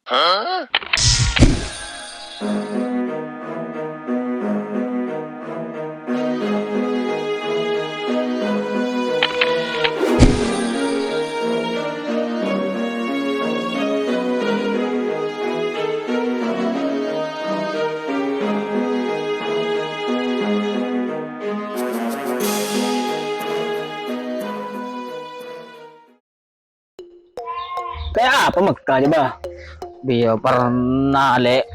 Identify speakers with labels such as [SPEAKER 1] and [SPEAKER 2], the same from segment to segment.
[SPEAKER 1] Kayak apa Mekah coba?
[SPEAKER 2] Dia pernah lek.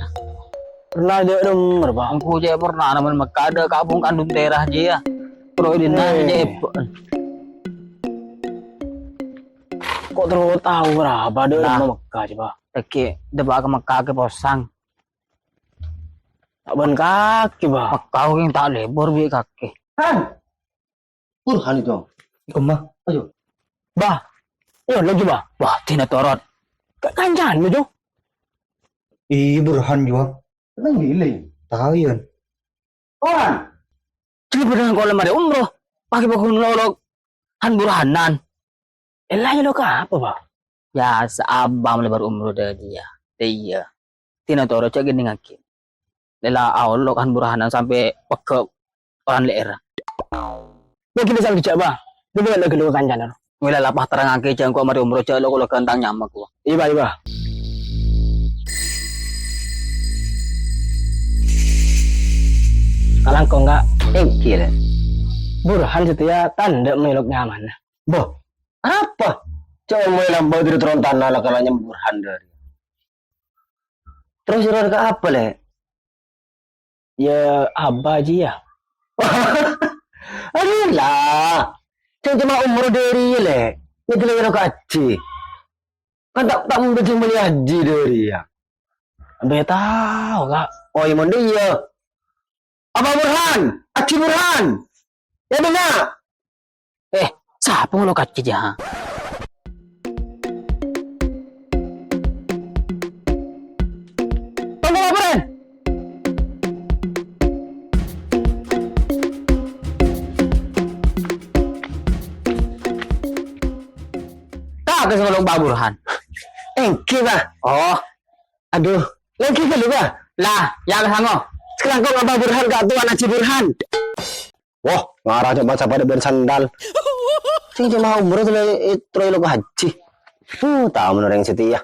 [SPEAKER 1] Pernah dia denger Pak.
[SPEAKER 2] Aku aja pernah namun Mekah ada kampung kandung daerah aja ya. Pro di aja.
[SPEAKER 1] Kok terus tahu berapa dia
[SPEAKER 2] Nah.
[SPEAKER 1] nama Mekah coba?
[SPEAKER 2] Oke, debak ke Mekah ke posang.
[SPEAKER 1] Tak ban kaki Pak.
[SPEAKER 2] Mekah yang tak lebur bi kaki.
[SPEAKER 1] Han.
[SPEAKER 3] Burhan itu.
[SPEAKER 1] Kemah.
[SPEAKER 3] Ayo.
[SPEAKER 1] Bah. Iya lagi Bah.
[SPEAKER 2] Wah, tina torot.
[SPEAKER 1] Kancan lu Jo.
[SPEAKER 3] Iya Burhan juga. Nang gile. Tahu yun. Orang.
[SPEAKER 2] Jadi pedang kau lemari umroh. Pakai bakul nolok. Han burhanan.
[SPEAKER 1] Elahnya lo ke apa Pak?
[SPEAKER 2] Ya, seabang lebar umroh dari dia. Iya. Tina torot cak gini ngaki. Lela awal kan burhanan sampai peke orang leer.
[SPEAKER 1] Lo kita sang dijak Bah. Dia bukan lagi lo kancan.
[SPEAKER 2] Wila lapah terang ngaki jang kau mari umroh cak lo kalau kentang nyamak gua.
[SPEAKER 1] Iya Pak, iya Pak. Kalau kau enggak
[SPEAKER 2] Kira.
[SPEAKER 1] Burhan setia tanda melok nyaman.
[SPEAKER 3] Boh. Apa? Coba mau lambau dari turun tanah lah kalanya Burhan dari. Terus iror ke apa le?
[SPEAKER 1] Ya apa aja ya?
[SPEAKER 3] Aduh lah. Cuma umur dari le. Ini kira kira kaci. Kan tak membaca beli haji dari ya.
[SPEAKER 1] Be tahu Kak.
[SPEAKER 3] Oh iya monde iya. Apa Burhan? Aci Burhan. Ya benar.
[SPEAKER 2] Siapa lo kaki jah?
[SPEAKER 1] Tunggu laporan.
[SPEAKER 2] Tak ke sebelum Pak Burhan.
[SPEAKER 3] Engki bah.
[SPEAKER 2] Oh,
[SPEAKER 3] Aduh. Lagi kali bah.
[SPEAKER 2] lah, ya sango.
[SPEAKER 3] Sekarang kau ngapa Burhan ke tuan Aci Burhan? Wah, ngarah coba pada ben sandal. Sing cuma umur itu lo haji. Tahu menurut yang setia.